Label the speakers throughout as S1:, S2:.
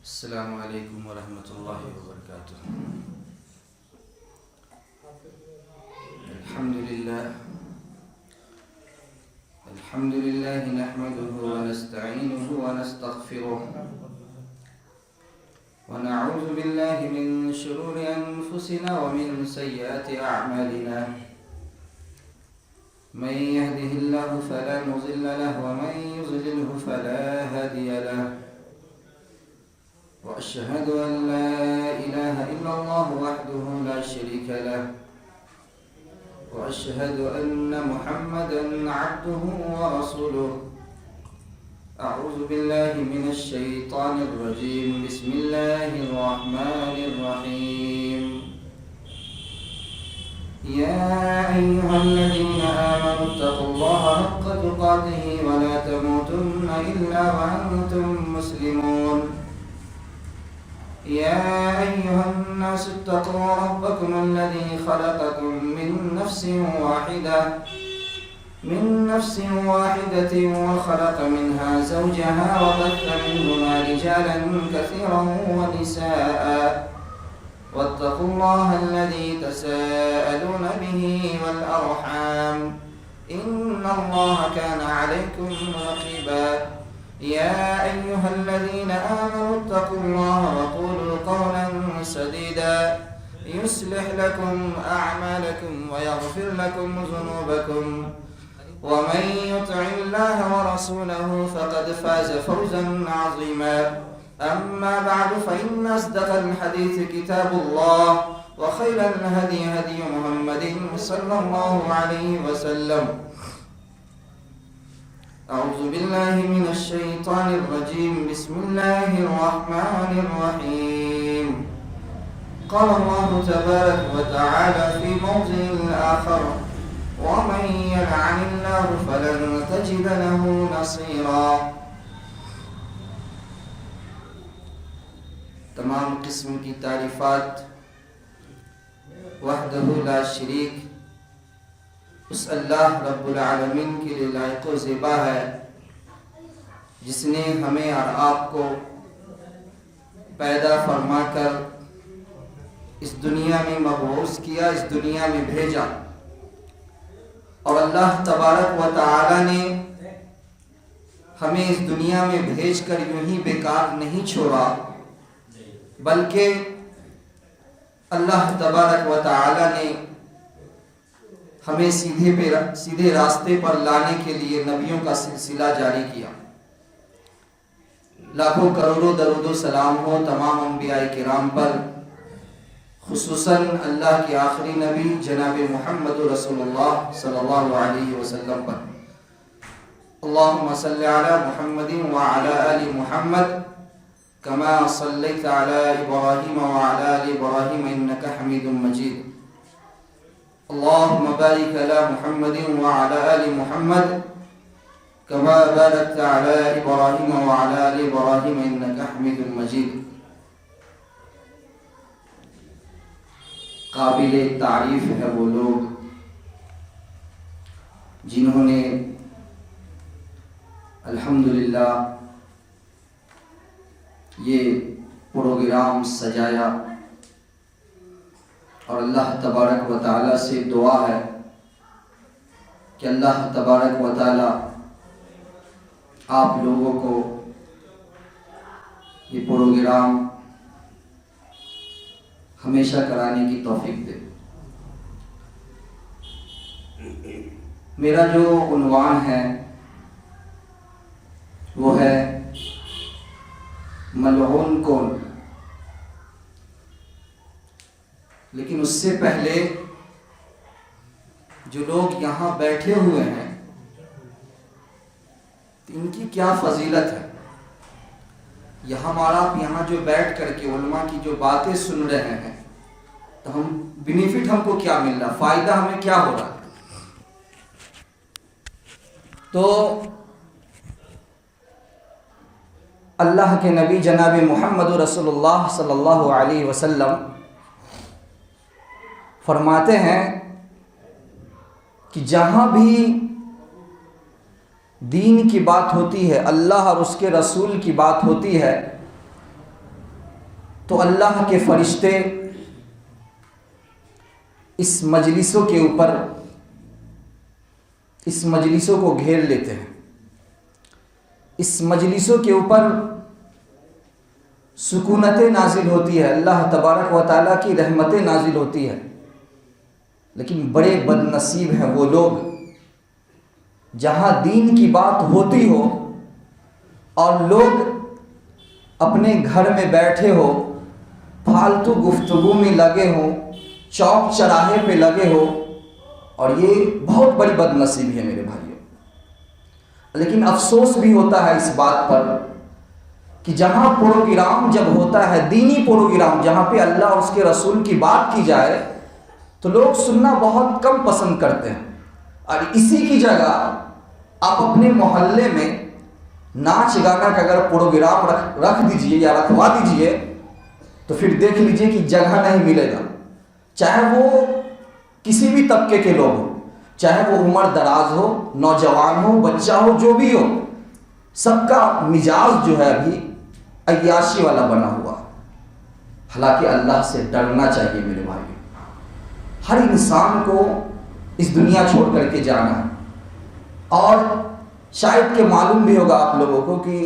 S1: السلام علیکم ورحمۃ اللہ وبرکاتہ۔ الحمد للہ نحمده ونستعینه ونستغفره ونعوذ باللہ من شرور انفسنا ومن سیئات اعمالنا، من يهده الله فلا مضل له ومن يضلله فلا هادي له، وأشهد أن لا إله إلا الله وحده لا شريك له، وأشهد أن محمدا عبده ورسوله۔ أعوذ بالله من الشيطان الرجيم، بسم الله الرحمن الرحيم۔ يا أيها الذين آمنوا اتقوا الله حق تقاته ولا تموتن إلا وأنتم مسلمون۔ يا أيها الناس اتقوا ربكم الذي خلقكم من نفس واحدة وخلق منها زوجها وبث منهما رجالا كثيرا ونساء، واتقوا الله الذي تساءلون به والأرحام إن الله كان عليكم رقيبا۔ يا أيها الذين آمنوا اتقوا الله وقولوا قولا سديدا يصلح لكم أعمالكم ويغفر لكم ذنوبكم، ومن يطع الله ورسوله فقد فاز فوزا عظيما۔ أما بعد فإن أصدق الحديث كتاب الله، وخير الهدي هدي محمد صلى الله عليه وسلم۔ أعوذ بالله من الشيطان الرجيم، بسم الله الرحمن الرحيم۔ قال الله تبارك وتعالى في موضع آخر، ومن يلعن الله فلن تجد له نصيرا۔ تمام قسم کی تعریفات وحدہ لا شریک اس اللہ رب العالمین کے لیے لائق و زیبا ہے، جس نے ہمیں اور آپ کو پیدا فرما کر اس دنیا میں مبعوث کیا، اس دنیا میں بھیجا، اور اللہ تبارک و تعالی نے ہمیں اس دنیا میں بھیج کر یوں ہی بیکار نہیں چھوڑا، بلکہ اللہ تبارک و تعالی نے ہمیں سیدھے راستے پر لانے کے لیے نبیوں کا سلسلہ جاری کیا۔ لاکھوں کروڑوں درود و سلام ہو تمام انبیاء کرام پر، خصوصاً اللہ کے آخری نبی جناب محمد رسول اللہ صلی اللہ علیہ وسلم پر۔ اللہم صلی علی محمد وعلی آل محمد کما صلیت علی ابراہیم وعلی آل ابراہیم انک حمید مجید۔ اللهم بارك على محمد وعلى آل محمد كما باركت على إبراهيم وعلى آل إبراهيم إنك حميد مجيد۔ قابل تعریف ہے وہ لوگ جنہوں نے الحمدللہ یہ پروگرام سجایا، اور اللہ تبارک و تعالیٰ سے دعا ہے کہ اللہ تبارک و تعالیٰ آپ لوگوں کو یہ پروگرام ہمیشہ کرانے کی توفیق دے۔ میرا جو عنوان ہے وہ ہے ملعون کون، لیکن اس سے پہلے جو لوگ یہاں بیٹھے ہوئے ہیں ان کی کیا فضیلت ہے، ہمارا یہاں جو بیٹھ کر کے علماء کی جو باتیں سن رہے ہیں تو ہم بینیفٹ ہم کو کیا مل رہا، فائدہ ہمیں کیا ہو رہا۔ تو اللہ کے نبی جناب محمد رسول اللہ صلی اللہ علیہ وسلم فرماتے ہیں کہ جہاں بھی دین کی بات ہوتی ہے، اللہ اور اس کے رسول کی بات ہوتی ہے، تو اللہ کے فرشتے اس مجلسوں کے اوپر اس مجلسوں کو گھیر لیتے ہیں، اس مجلسوں کے اوپر سکونتیں نازل ہوتی ہے، اللہ تبارک و تعالیٰ کی رحمتیں نازل ہوتی ہے. لیکن بڑے بد نصیب ہیں وہ لوگ جہاں دین کی بات ہوتی ہو اور لوگ اپنے گھر میں بیٹھے ہو، فالتو گفتگو میں لگے ہوں، چوک چراہے پہ لگے ہو، اور یہ بہت بڑی بد نصیبی ہے میرے بھائیوں. لیکن افسوس بھی ہوتا ہے اس بات پر کہ جہاں پروگرام جب ہوتا ہے، دینی پروگرام جہاں پہ اللہ اور اس کے رسول کی بات کی جائے، تو لوگ سننا بہت کم پسند کرتے ہیں. اور اسی کی جگہ آپ اپنے محلے میں ناچ گانا کا اگر پروگرام رکھ دیجئے یا رکھوا دیجئے تو پھر دیکھ لیجئے کہ جگہ نہیں ملے گا. چاہے وہ کسی بھی طبقے کے لوگ ہوں، چاہے وہ عمر دراز ہو، نوجوان ہو، بچہ ہو، جو بھی ہو، سب کا مزاج جو ہے ابھی عیاشی والا بنا ہوا. حالانکہ اللہ سے ڈرنا چاہیے میرے بھائی. ہر انسان کو اس دنیا چھوڑ کر کے جانا ہے، اور شاید کہ معلوم بھی ہوگا آپ لوگوں کو کہ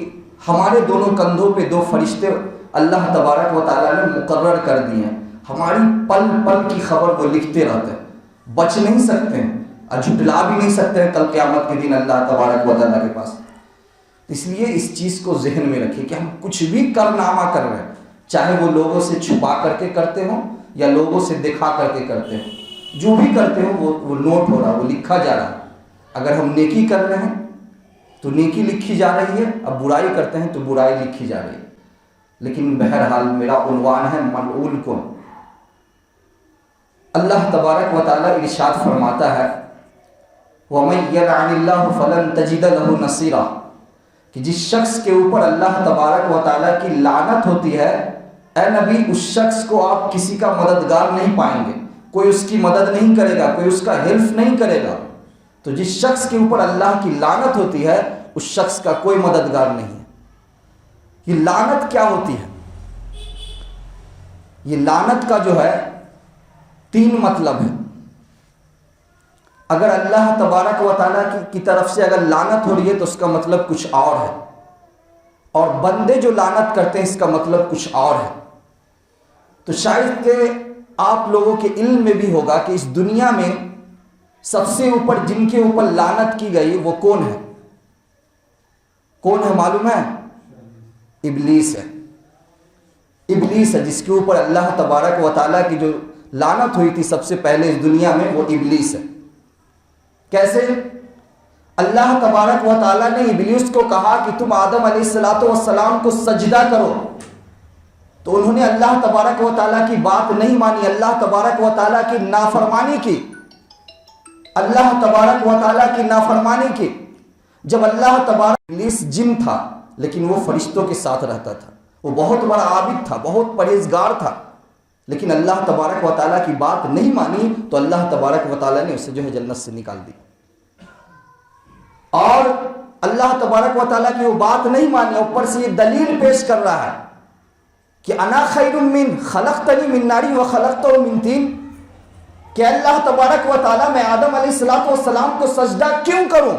S1: ہمارے دونوں کندھوں پہ دو فرشتے اللہ تبارک و تعالیٰ نے مقرر کر دیے ہیں. ہماری پل پل کی خبر وہ لکھتے رہتے ہیں، بچ نہیں سکتے ہیں اور جھٹلا بھی نہیں سکتے ہیں کل قیامت کے دن اللہ تبارک و تعالیٰ کے پاس. اس لیے اس چیز کو ذہن میں رکھیں کہ ہم کچھ بھی کارنامہ کر رہے ہیں، چاہے وہ لوگوں سے چھپا کر کے کرتے ہوں یا لوگوں سے دکھا کر کے کرتے ہوں، جو بھی کرتے ہوں وہ نوٹ ہو رہا، وہ لکھا جا رہا. اگر ہم نیکی کر رہے ہیں تو نیکی لکھی جا رہی ہے، اب برائی کرتے ہیں تو برائی لکھی جا رہی ہے. لیکن بہرحال میرا عنوان ہے ملعون کن. اللہ تبارک و تعالیٰ ارشاد فرماتا ہے وَمَن يَلْعَنِ اللَّهُ فَلَن تَجِدَ لَهُ نَصِيرًا، کہ جس شخص کے اوپر اللہ تبارک و تعالیٰ کی لعنت ہوتی ہے، اے نبی اس شخص کو آپ کسی کا مددگار نہیں پائیں گے، کوئی اس کی مدد نہیں کرے گا، کوئی اس کا حلف نہیں کرے گا. تو جس شخص کے اوپر اللہ کی لعنت ہوتی ہے اس شخص کا کوئی مددگار نہیں ہے. یہ لعنت کیا ہوتی ہے؟ یہ لعنت کا جو ہے 3 مطلب ہے. اگر اللہ تبارک و تعالیٰ کی طرف سے اگر لعنت ہو رہی ہے تو اس کا مطلب کچھ اور ہے، اور بندے جو لعنت کرتے ہیں اس کا مطلب کچھ اور ہے. تو شاید کہ آپ لوگوں کے علم میں بھی ہوگا کہ اس دنیا میں سب سے اوپر جن کے اوپر لعنت کی گئی وہ کون ہے؟ کون ہے معلوم ہے؟ ابلیس ہے. ابلیس ہے جس کے اوپر اللہ تبارک و تعالیٰ کی جو لعنت ہوئی تھی سب سے پہلے اس دنیا میں، وہ ابلیس ہے. کیسے؟ اللہ تبارک و تعالیٰ نے ابلیس کو کہا کہ تم آدم علیہ السلام کو سجدہ کرو، تو انہوں نے اللہ تبارک و تعالیٰ کی بات نہیں مانی، اللہ تبارک و تعالیٰ کی نافرمانی کی. اللہ تبارک و تعالیٰ کی نافرمانی کی. جب اللہ تبارک، ابلیس جن تھا لیکن وہ فرشتوں کے ساتھ رہتا تھا، وہ بہت بڑا عابد تھا، بہت پرہیزگار تھا، لیکن اللہ تبارک و تعالیٰ کی بات نہیں مانی تو اللہ تبارک و تعالیٰ نے اسے جو ہے جنت سے نکال دی. اور اللہ تبارک و تعالیٰ کی وہ بات نہیں مانی، اوپر سے یہ دلیل پیش کر رہا ہے کہ انا خیر من خلقتنی من نار و خلقتہ من طین، کہ اللہ تبارک و تعالیٰ میں آدم علیہ السلام کو سجدہ کیوں کروں؟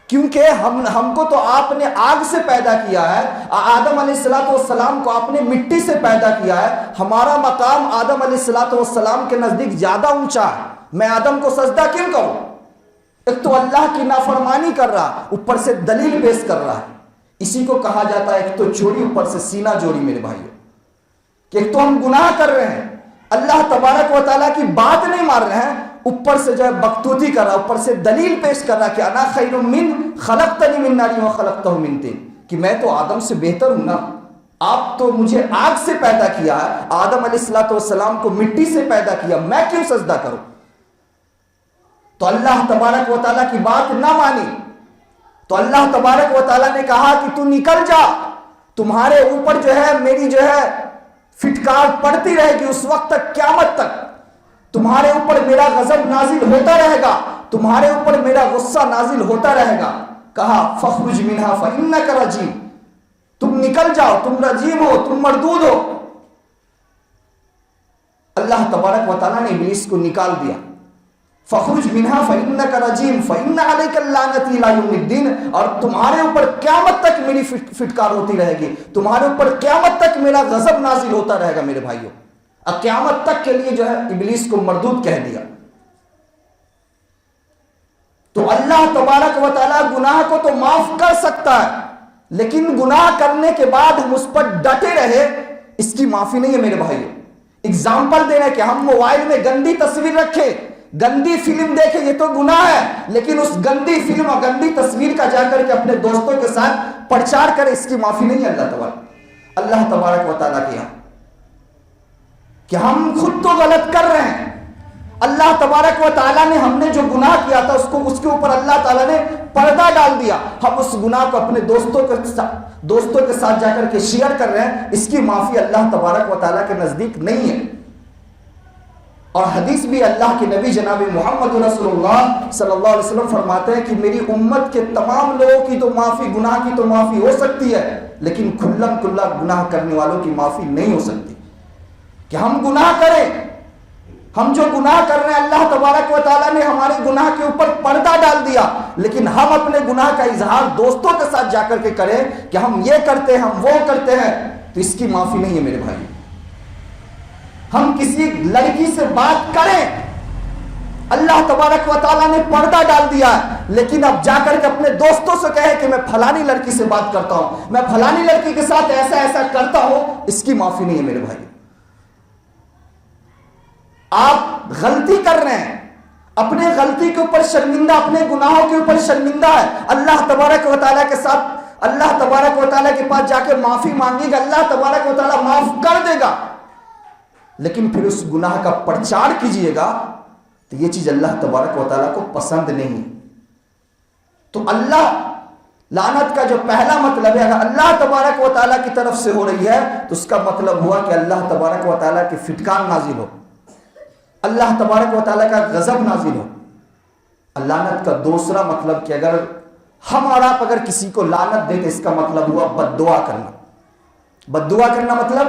S1: کیونکہ ہم کو تو آپ نے آگ سے پیدا کیا ہے، آدم علیہ السلام کو آپ نے مٹی سے پیدا کیا ہے، ہمارا مقام آدم علیہ السلام کے نزدیک زیادہ اونچا ہے، میں آدم کو سجدہ کیوں کروں؟ ایک تو اللہ کی نافرمانی کر رہا، اوپر سے دلیل پیش کر رہا ہے. اسی کو کہا جاتا ہے ایک تو چوری اوپر سے سینہ جوڑی میرے بھائیو، کہ ایک تو ہم گناہ کر رہے ہیں، اللہ تبارک و تعالیٰ کی بات نہیں مان رہے ہیں، اوپر سے جو ہے بکتوتی کر رہا، اوپر سے دلیل پیش کر رہا کہ انا خیر من خلقتنی من نار و خلقتہ من طین، کہ میں تو آدم سے بہتر ہوں نا، آپ تو مجھے آگ سے پیدا کیا ہے، آدم علیہ السلام کو مٹی سے پیدا کیا، میں کیوں سجدہ کروں؟ تو اللہ تبارک و تعالیٰ کی بات نہ مانی تو اللہ تبارک و تعالیٰ نے کہا کہ تو نکل جا، تمہارے اوپر جو ہے میری جو ہے فٹکار پڑتی رہے گی اس وقت تک، قیامت تک تمہارے اوپر میرا غضب نازل ہوتا رہے گا، تمہارے اوپر میرا غصہ نازل ہوتا رہے گا. کہا فخرج منها فإنك رجیم، تم نکل جاؤ، تم رجیم ہو، تم مردود ہو.
S2: اللہ تبارک و تعالیٰ نے ابلیس کو نکال دیا. فخرج منہا فإنک رجیم فإن علیک اللعنۃ الی یوم الدین، اور تمہارے اوپر قیامت تک میری فٹکار ہوتی رہے گی، تمہارے اوپر قیامت تک میرا غضب نازل ہوتا رہے گا میرے بھائیوں. اب قیامت تک کے لیے جو ہے ابلیس کو مردود کہہ دیا. تو اللہ تبارک و تعالیٰ گناہ کو تو معاف کر سکتا ہے، لیکن گناہ کرنے کے بعد ہم اس پر ڈٹے رہے، اس کی معافی نہیں ہے میرے بھائیوں. اگزامپل دے رہے ہیں کہ ہم موبائل میں گندی تصویر رکھیں، گندی فلم دیکھیں، یہ تو گناہ ہے، لیکن اس گندی فلم اور گندی تصویر کا جا کر کے اپنے دوستوں کے ساتھ پرچار کرے، اس کی معافی نہیں ہے اللہ تبارک و تعالیٰ کے یہاں. کہ ہم خود تو غلط کر رہے ہیں، اللہ تبارک و تعالیٰ نے ہم نے جو گناہ کیا تھا اس کے اوپر اللہ تعالیٰ نے پردہ ڈال دیا، ہم اس گناہ کو اپنے دوستوں کے ساتھ جا کر کے شیئر کر رہے ہیں، اس کی معافی اللہ تبارک و تعالیٰ کے نزدیک نہیں ہے. اور حدیث بھی اللہ کے نبی جناب محمد رسول اللہ صلی اللہ علیہ وسلم فرماتے ہیں کہ میری امت کے تمام لوگوں کی تو معافی، گناہ کی تو معافی ہو سکتی ہے، لیکن کھلم کھلا گناہ کرنے والوں کی معافی نہیں ہو سکتی. کہ ہم گناہ کریں، ہم جو گناہ کر رہے ہیں اللہ تبارک و تعالیٰ نے ہمارے گناہ کے اوپر پردہ ڈال دیا، لیکن ہم اپنے گناہ کا اظہار دوستوں کے ساتھ جا کر کے کریں کہ ہم یہ کرتے ہیں، ہم وہ کرتے ہیں، تو اس کی معافی نہیں ہے میرے بھائی. ہم کسی لڑکی سے بات کریں، اللہ تبارک و تعالیٰ نے پردہ ڈال دیا ہے، لیکن اب جا کر کے اپنے دوستوں سے کہے کہ میں فلانی لڑکی سے بات کرتا ہوں، میں فلانی لڑکی کے ساتھ ایسا ایسا کرتا ہوں، اس کی معافی نہیں ہے میرے بھائی. آپ غلطی کر رہے ہیں، اپنے غلطی کے اوپر شرمندہ، اپنے گناہوں کے اوپر شرمندہ ہے، اللہ تبارک و تعالیٰ کے ساتھ، اللہ تبارک و تعالیٰ کے پاس جا کے معافی مانگے گا، اللہ تبارک و تعالیٰ معاف کر دے گا. لیکن پھر اس گناہ کا پرچار کیجئے گا تو یہ چیز اللہ تبارک و تعالیٰ کو پسند نہیں. تو اللہ لعنت کا جو پہلا مطلب ہے، اگر اللہ تبارک و تعالیٰ کی طرف سے ہو رہی ہے تو اس کا مطلب ہوا کہ اللہ تبارک و تعالیٰ کی فٹکار نازل ہو، اللہ تبارک و تعالیٰ کا غضب نازل ہو. لعنت کا دوسرا مطلب کہ اگر ہم اور آپ اگر کسی کو لعنت دیں تو اس کا مطلب ہوا بد دعا کرنا. بد دعا کرنا مطلب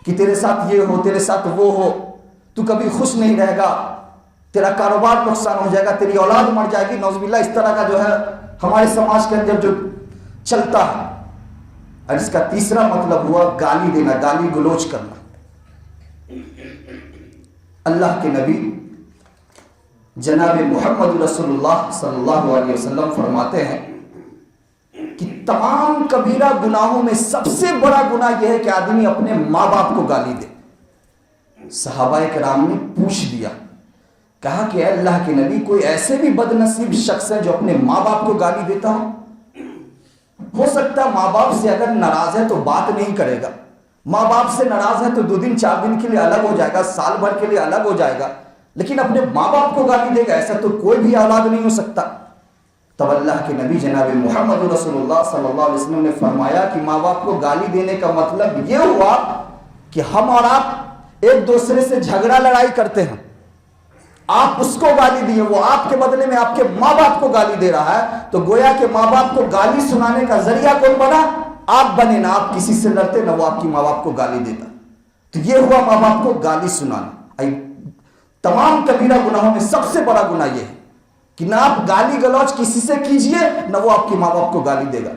S2: کہ تیرے ساتھ یہ ہو، تیرے ساتھ وہ ہو، تو کبھی خوش نہیں رہے گا، تیرا کاروبار نقصان ہو جائے گا، تیری اولاد مر جائے گی، نعوذ باللہ. اس طرح کا جو ہے ہمارے سماج کے اندر جو چلتا ہے. اور اس کا تیسرا مطلب ہوا گالی دینا، گالی گلوچ کرنا. اللہ کے نبی جناب محمد رسول اللہ صلی اللہ علیہ وسلم فرماتے ہیں کہ تمام کبیرہ گناہوں میں سب سے بڑا گناہ یہ ہے کہ آدمی اپنے ماں باپ کو گالی دے. صحابہ کرام نے پوچھ دیا، کہا کہ اے اللہ کے نبی، کوئی ایسے بھی بد نصیب شخص ہے جو اپنے ماں باپ کو گالی دیتا ہو سکتا ہے ماں باپ سے اگر ناراض ہے تو بات نہیں کرے گا، ماں باپ سے ناراض ہے تو 2 دن 4 دن کے لیے الگ ہو جائے گا، سال بھر کے لیے الگ ہو جائے گا، لیکن اپنے ماں باپ کو گالی دے گا، ایسا تو کوئی بھی اولاد نہیں ہو سکتا. تب اللہ کے نبی جناب محمد رسول اللہ صلی اللہ علیہ وسلم نے فرمایا کہ ماں باپ کو گالی دینے کا مطلب یہ ہوا کہ ہم اور آپ ایک دوسرے سے جھگڑا لڑائی کرتے ہیں، آپ اس کو گالی دیے، وہ آپ کے بدلے میں آپ کے ماں باپ کو گالی دے رہا ہے، تو گویا کہ ماں باپ کو گالی سنانے کا ذریعہ کون بنا؟ آپ بنے. نہ آپ کسی سے لڑتے، نہ وہ آپ کی ماں باپ کو گالی دیتا. تو یہ ہوا ماں باپ کو گالی سنانا. تمام کبیرہ گناہوں میں سب سے بڑا گناہ یہ ہے کہ نہ آپ گالی گلوچ کسی سے کیجئے، نہ وہ آپ کی ماں باپ کو گالی دے گا.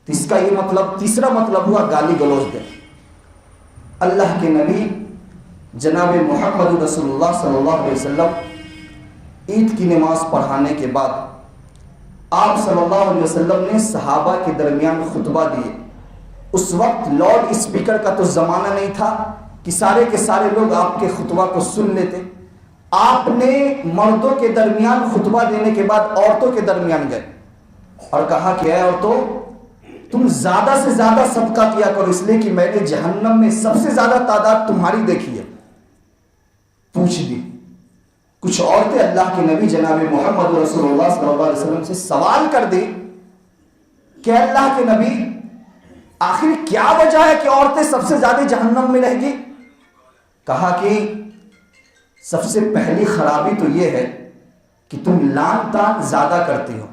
S2: تو اس کا یہ مطلب تیسرا مطلب ہوا گالی گلوچ دے. اللہ کے نبی جناب محمد رسول اللہ صلی اللہ علیہ وسلم عید کی نماز پڑھانے کے بعد آپ صلی اللہ علیہ وسلم نے صحابہ کے درمیان خطبہ دیے. اس وقت لاؤڈ اسپیکر کا تو زمانہ نہیں تھا کہ سارے کے سارے لوگ آپ کے خطبہ کو سن لیتے. آپ نے مردوں کے درمیان خطبہ دینے کے بعد عورتوں کے درمیان گئے اور کہا کہ اے عورتوں، تم زیادہ سے زیادہ صدقہ کیا کرو، اس لیے کہ میں نے جہنم میں سب سے زیادہ تعداد تمہاری دیکھی ہے. پوچھ دی. کچھ عورتیں اللہ کے نبی جناب محمد رسول اللہ صلی اللہ علیہ وسلم سے سوال کر دی کہ اللہ کے نبی، آخر کیا وجہ ہے کہ عورتیں سب سے زیادہ جہنم میں رہیں گی؟ کہا کہ سب سے پہلی خرابی تو یہ ہے کہ تم لان تان زیادہ کرتی ہو،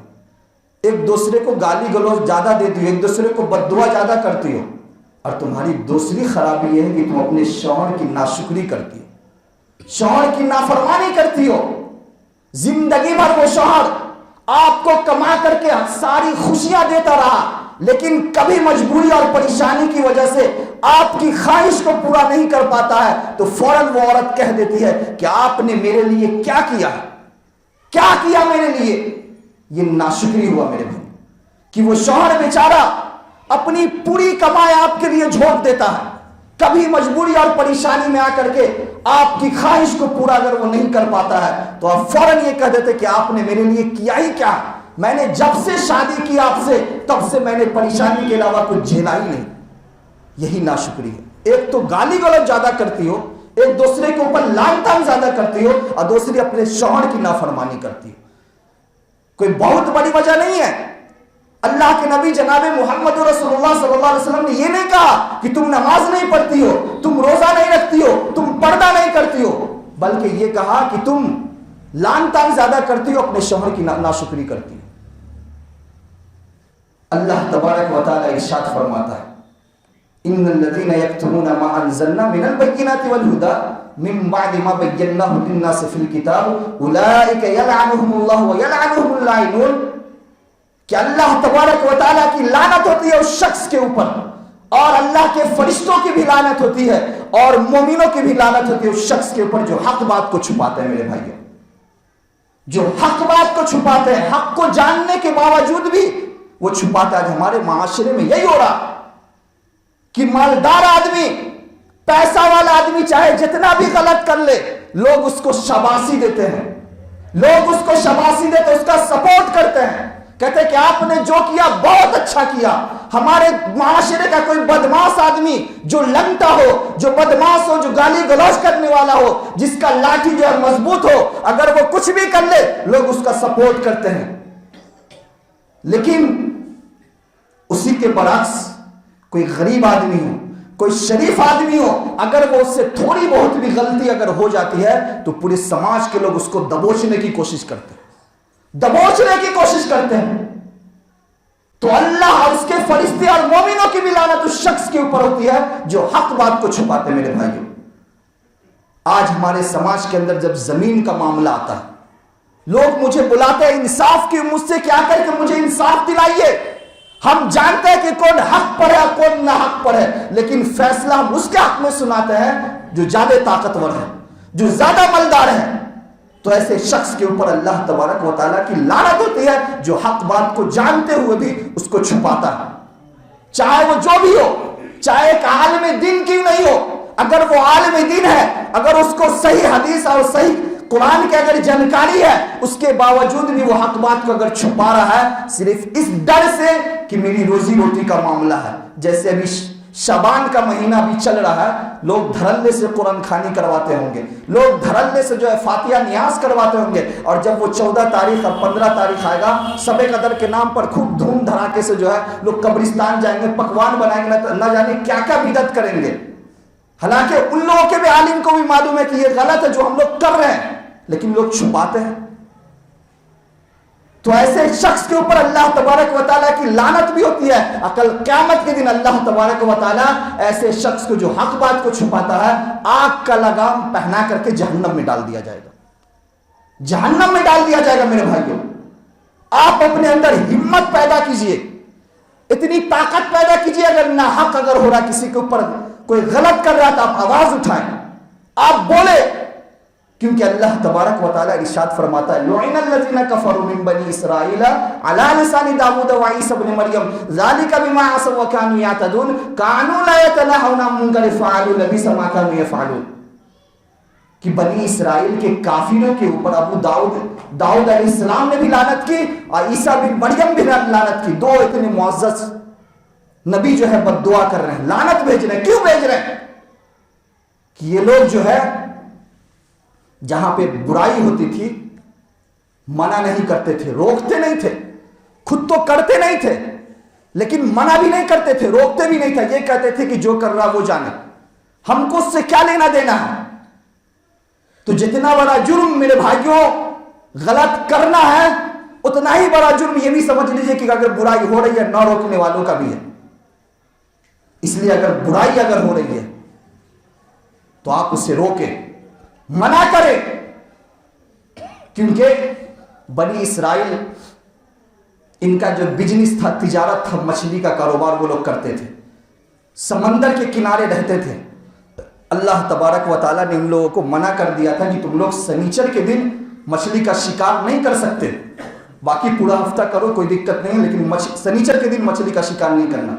S2: ایک دوسرے کو گالی گلوچ زیادہ دیتی ہو، ایک دوسرے کو بد دعا زیادہ کرتی ہو. اور تمہاری دوسری خرابی یہ ہے کہ تم اپنے شوہر کی ناشکری کرتی ہو، شوہر کی نافرمانی کرتی ہو۔ زندگی بھر وہ شوہر آپ کو کما کر کے ساری خوشیاں دیتا رہا، لیکن کبھی مجبوری اور پریشانی کی وجہ سے آپ کی خواہش کو پورا نہیں کر پاتا ہے تو فوراً وہ عورت کہہ دیتی ہے کہ آپ نے میرے لیے کیا کیا، کیا کیا میرے لیے۔ یہ ناشکری ہوا میرے بھائی کہ وہ شوہر بیچارہ اپنی پوری کمائی آپ کے لیے جھونک دیتا ہے، کبھی مجبوری اور پریشانی میں آ کر کے آپ کی خواہش کو پورا اگر وہ نہیں کر پاتا ہے تو آپ فوراً یہ کہہ دیتے کہ آپ نے میرے لیے کیا ہی کیا، میں نے جب سے شادی کی آپ سے تب سے میں نے پریشانی کے علاوہ کچھ جھیلا ہی نہیں۔ یہی ناشکری ہے۔ ایک تو گالی گلوچ زیادہ کرتی ہو، ایک دوسرے کے اوپر لعن طعن زیادہ کرتی ہو، اور دوسری اپنے شوہر کی نافرمانی کرتی ہو۔ کوئی بہت بڑی وجہ نہیں ہے۔ اللہ کے نبی جناب محمد رسول اللہ صلی اللہ علیہ وسلم نے یہ نہیں کہا کہ تم نماز نہیں پڑھتی ہو، تم روزہ نہیں رکھتی ہو، تم پردہ نہیں کرتی ہو، بلکہ یہ کہا کہ تم لعن طعن زیادہ کرتی ہو، اپنے شوہر کی ناشکری کرتی ہو۔ اللہ تبارک و تعالی ارشاد فرماتا ہے ان الذين يكتمون ما انزلنا من البينات والهدى من بعد ما بيناه للناس في الكتاب اولئك يلعنهم الله ويلعنهم اللاعنون، کہ اللہ تبارک و تعالیٰ کی لعنت ہوتی ہے اس شخص کے اوپر، اور اللہ کے فرشتوں کی بھی لعنت ہوتی ہے، اور مومنوں کی بھی لعنت ہوتی ہے اس شخص کے اوپر جو حق بات کو چھپاتے ہیں۔ میرے بھائیوں، جو حق بات کو چھپاتے ہیں، حق کو جاننے کے باوجود بھی وہ چھپاتا ہے۔ ہمارے معاشرے میں یہی ہو رہا کہ مالدار آدمی، پیسہ والا آدمی چاہے جتنا بھی غلط کر لے، لوگ اس کو شاباشی دیتے ہیں، لوگ اس کو شاباشی دیتے، اس کا سپورٹ کرتے ہیں، کہتے ہیں کہ آپ نے جو کیا بہت اچھا کیا۔ ہمارے معاشرے کا کوئی بدماش آدمی جو لنگتا ہو، جو بدماش ہو، جو گالی گلوچ کرنے والا ہو، جس کا لاٹھی جو ہے مضبوط ہو، اگر وہ کچھ بھی کر لے لوگ اس کا سپورٹ کرتے ہیں۔ لیکن اسی کے برعکس کوئی غریب آدمی ہو، کوئی شریف آدمی ہو، اگر وہ اس سے تھوڑی بہت بھی غلطی اگر ہو جاتی ہے تو پورے سماج کے لوگ اس کو دبوچنے کی کوشش کرتے ہیں، دبوچنے کی کوشش کرتے ہیں۔ تو اللہ اور اس کے فرشتے اور مومنوں کی بھی لعنت اس شخص کے اوپر ہوتی ہے جو حق بات کو چھپاتے۔ میرے بھائیوں، آج ہمارے سماج کے اندر جب زمین کا معاملہ آتا ہے، لوگ مجھے بلاتے ہیں انصاف کی، مجھ سے کیا کر کے مجھے انصاف دلائیے۔ ہم جانتے ہیں کہ کون حق پر ہے اور کون نہ حق پر ہے، لیکن فیصلہ ہم اس کے حق میں سناتے ہیں جو زیادہ طاقتور ہے، جو زیادہ مالدار ہے۔ تو ایسے شخص کے اوپر اللہ تبارک و تعالیٰ کی لعنت ہوتی ہے جو حق بات کو جانتے ہوئے بھی اس کو چھپاتا ہے، چاہے وہ جو بھی ہو، چاہے ایک عالم دین کیوں نہیں ہو۔ اگر وہ عالم دین ہے، اگر اس کو صحیح حدیث اور صحیح قرآن کی اگر جانکاری ہے، اس کے باوجود بھی وہ حق بات کو اگر چھپا رہا ہے صرف اس ڈر سے کہ میری روزی روٹی کا معاملہ ہے۔ جیسے ابھی شعبان کا مہینہ بھی چل رہا ہے، لوگ دھڑلے سے قرآن خوانی کرواتے ہوں گے، لوگ دھڑلے سے جو ہے فاتحہ نیاز کرواتے ہوں گے، اور جب وہ 14 تاریخ اور 15 تاریخ آئے گا، شب قدر کے نام پر خوب دھوم دھڑاکے سے جو ہے لوگ قبرستان جائیں گے، پکوان بنائیں گے، نہ جانے کیا کیا بدعت کریں گے۔ حالانکہ ان لوگوں کے بھی عالم کو بھی معلوم ہے کہ یہ غلط ہے جو ہم لوگ کر رہے ہیں، لیکن لوگ چھپاتے ہیں۔ تو ایسے شخص کے اوپر اللہ تبارک و تعالیٰ کی لعنت بھی ہوتی ہے۔ قیامت کے دن اللہ تبارک و تعالیٰ ایسے شخص کو جو حق بات کو چھپاتا ہے آگ کا لگام پہنا کر کے جہنم میں ڈال دیا جائے گا، جہنم میں ڈال دیا جائے گا۔ میرے بھائیوں، آپ اپنے اندر ہمت پیدا کیجئے، اتنی طاقت پیدا کیجئے، اگر ناحق اگر ہو رہا کسی کے اوپر کوئی غلط کر رہا تو آپ آواز اٹھائیں، آپ بولے، کیونکہ اللہ تبارک و تعالیٰ ارشاد فرماتا ہے لعن الذین کفروا من بنی اسرائیل علی لسان داؤد و عیسی ابن مریم ذلک بما عصوا وکانوا یعتدون کانوا لا یتناہون عن منکر فعلوا لبئس ما کانوا یفعلون، کہ بنی اسرائیل کے کافروں کے اوپر ابو داؤد علیہ السلام نے بھی لعنت کی اور عیسیٰ بن مریم بھی لعنت کی۔ دو اتنے معزز نبی جو ہے بد دعا کر رہے ہیں، لعنت بھیج رہے ہیں۔ کیوں بھیج رہے ہیں؟ کہ یہ لوگ جو ہے جہاں پہ برائی ہوتی تھی منع نہیں کرتے تھے، روکتے نہیں تھے، خود تو کرتے نہیں تھے لیکن منع بھی نہیں کرتے تھے، روکتے بھی نہیں تھے، یہ کہتے تھے کہ جو کر رہا وہ جانے، ہم کو اس سے کیا لینا دینا ہے۔ تو جتنا بڑا جرم میرے بھائیوں غلط کرنا ہے، اتنا ہی بڑا جرم یہ بھی سمجھ لیجئے کہ اگر برائی ہو رہی ہے نہ روکنے والوں کا بھی ہے۔ اس لیے اگر برائی اگر ہو رہی ہے تو آپ اسے روکیں، منع کریں، کیونکہ بنی اسرائیل ان کا جو بزنس تھا، تجارت تھا، مچھلی کا کاروبار وہ لوگ کرتے تھے، سمندر کے کنارے رہتے تھے۔ اللہ تبارک و تعالیٰ نے ان لوگوں کو منع کر دیا تھا کہ تم لوگ سنیچر کے دن مچھلی کا شکار نہیں کر سکتے، باقی پورا ہفتہ کرو کوئی دقت نہیں، لیکن سنیچر کے دن مچھلی کا شکار نہیں کرنا۔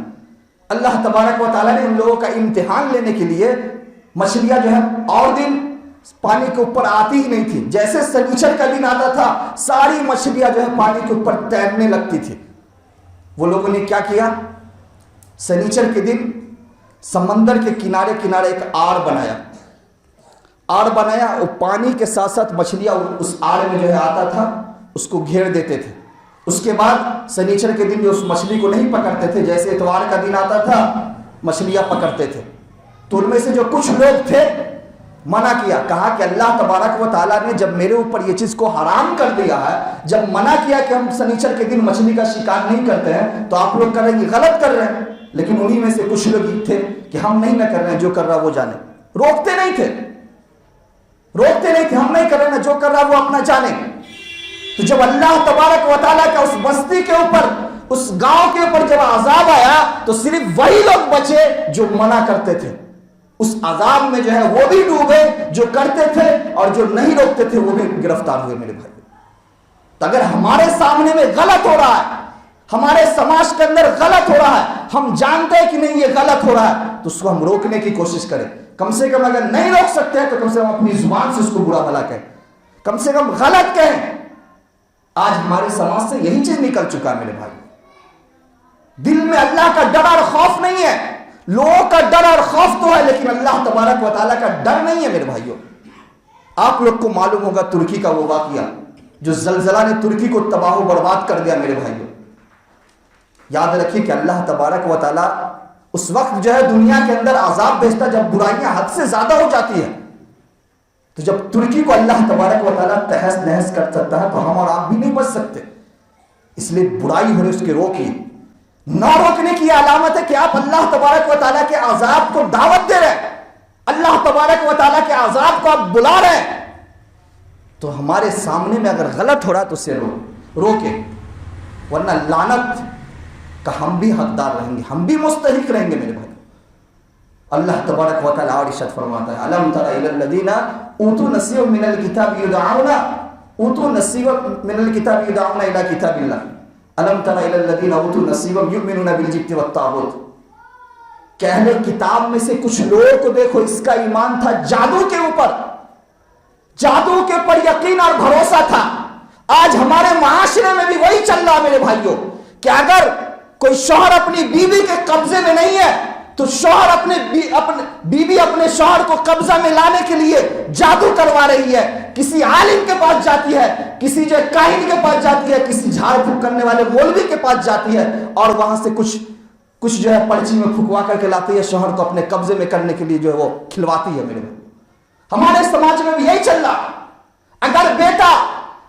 S2: اللہ تبارک و تعالیٰ نے ان لوگوں کا امتحان لینے کے لیے مچھلیاں جو ہے اور دن پانی کے اوپر آتی ہی نہیں تھی، جیسے سنیچر کا دن آتا تھا ساری مچھلیاں جو ہے پانی کے اوپر تیرنے لگتی تھی۔ وہ لوگوں نے کیا کیا، سنیچر کے دن سمندر کے کنارے کنارے ایک آڑ بنایا اور پانی کے ساتھ ساتھ مچھلیاں اس آڑ میں جو ہے آتا تھا اس کو گھیر دیتے تھے۔ اس کے بعد سنیچر کے دن جو اس مچھلی کو نہیں پکڑتے تھے، جیسے اتوار کا دن آتا تھا مچھلیاں پکڑتے تھے۔ تو ان میں سے جو کچھ لوگ تھے منع کیا، کہا کہ اللہ تبارک و تعالیٰ نے جب میرے اوپر یہ چیز کو حرام کر دیا ہے، جب منع کیا کہ ہم سنیچر کے دن مچھلی کا شکار نہیں کرتے ہیں، تو آپ لوگ کر رہے ہیں یہ غلط کر رہے ہیں۔ لیکن انہی میں سے کچھ لوگ تھے کہ ہم نہیں نہ کر رہے ہیں، جو کر رہا وہ جانے، روکتے نہیں تھے، ہم نہیں کر رہے ہیں، جو کر رہا وہ اپنا جانے۔ تو جب اللہ تبارک و تعالیٰ کا اس بستی کے اوپر، اس گاؤں کے اوپر جب عذاب آیا تو صرف وہی لوگ بچے جو منع کرتے تھے۔ اس عذاب میں جو ہے وہ بھی ڈوبے جو کرتے تھے، اور جو نہیں روکتے تھے وہ بھی گرفتار ہوئے میرے بھائی۔ تو اگر ہمارے سامنے میں غلط ہو رہا ہے، ہمارے سماج کے اندر غلط ہو رہا ہے، ہم جانتے ہیں کہ نہیں یہ غلط ہو رہا ہے، تو اس کو ہم روکنے کی کوشش کریں۔ کم سے کم اگر نہیں روک سکتے ہیں تو کم سے کم اپنی زبان سے اس کو برا بھلا کہیں، کم سے کم غلط کہیں۔ آج ہمارے سماج سے یہی چیز نکل چکا ہے میرے بھائی، دل میں اللہ کا ڈر اور خوف نہیں ہے۔ لوگوں کا ڈر اور خوف تو ہے، لیکن اللہ تبارک و تعالیٰ کا ڈر نہیں ہے میرے بھائیوں۔ آپ لوگ کو معلوم ہوگا ترکی کا وہ واقعہ جو زلزلہ نے ترکی کو تباہ و برباد کر دیا میرے بھائیوں۔ یاد رکھیے کہ اللہ تبارک و تعالیٰ اس وقت جو ہے دنیا کے اندر عذاب بھیجتا جب برائیاں حد سے زیادہ ہو جاتی ہے۔ تو جب ترکی کو اللہ تبارک و تعالیٰ تہس نہس کر سکتا ہے تو ہم اور آپ بھی نہیں بچ سکتے۔ اس لیے برائی ہو رہی اس کے روکیے۔ نہ روکنے کی علامت ہے کہ آپ اللہ تبارک و تعالیٰ کے عذاب کو دعوت دے رہے ہیں، اللہ تبارک و تعالیٰ کے عذاب کو آپ بلا رہے ہیں۔ تو ہمارے سامنے میں اگر غلط ہو رہا ہے تو اسے روکے، ورنہ لعنت کا ہم بھی حقدار رہیں گے، ہم بھی مستحق رہیں گے میرے بھائی۔ اللہ تبارک و تعالیٰ اور ارشاد فرماتا ہے الم تر الی الذین اوتوا نصیبا من الکتاب یدعون الی کتاب اللہ الم تر الی الذین اوتوا نصیبا یؤمنون بالجبت والطاغوت۔ کہ اہل کتاب میں سے کچھ لوگوں کو دیکھو، اس کا ایمان تھا جادو کے اوپر، جادو کے اوپر یقین اور بھروسہ تھا۔ آج ہمارے معاشرے میں بھی وہی چل رہا میرے بھائیوں کہ اگر کوئی شوہر اپنی بیوی کے قبضے میں نہیں ہے تو شوہر بیوی اپنے شوہر کو قبضہ میں لانے کے لیے جادو کروا رہی ہے، کسی عالم کے پاس جاتی ہے، کسی جو کاہن کے پاس جاتی ہے، کسی جھاڑ پھونک کرنے والے مولوی کے پاس جاتی ہے، اور وہاں سے کچھ جو ہے پرچی میں پھکوا کر کے لاتی ہے، شوہر کو اپنے قبضے میں کرنے کے لیے جو ہے وہ کھلواتی ہے میرے بھائی۔ ہمارے سماج میں بھی یہی چل رہا۔ اگر بیٹا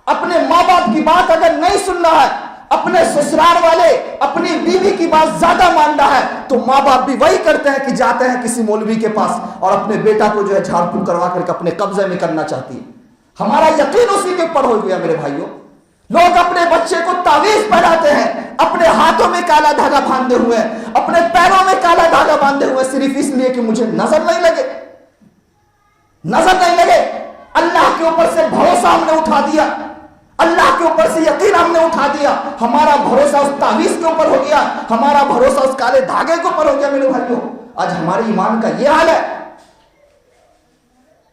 S2: اپنے ماں باپ کی بات اگر نہیں سن رہا ہے، اپنے سسرال والے اپنی بیوی کی بات زیادہ مان رہا ہے، تو ماں باپ بھی وہی کرتے ہیں کہ جاتے ہیں کسی مولوی کے پاس اور اپنے بیٹا کو جو ہے جھاڑ پھونک کروا کر کے اپنے قبضے میں کرنا چاہتی ہے۔ ہمارا یقین اسی کے اوپر ہو گیا میرے بھائیوں۔ لوگ اپنے بچے کو تعویذ پہناتے ہیں، اپنے ہاتھوں میں کالا دھاگا باندھے ہوئے، اپنے پیروں میں کالا دھاگا باندھے ہوئے، صرف اس لیے کہ مجھے نظر نہیں لگے، اللہ کے اوپر سے بھروسہ ہم نے اٹھا دیا، اللہ کے اوپر سے یقین ہم نے اٹھا دیا، ہمارا بھروسہ اس تعویذ کے اوپر ہو گیا، ہمارا بھروسہ اس کالے دھاگے کے اوپر ہو گیا میرے بھائیوں۔ آج ہمارے ایمان کا یہ حال ہے۔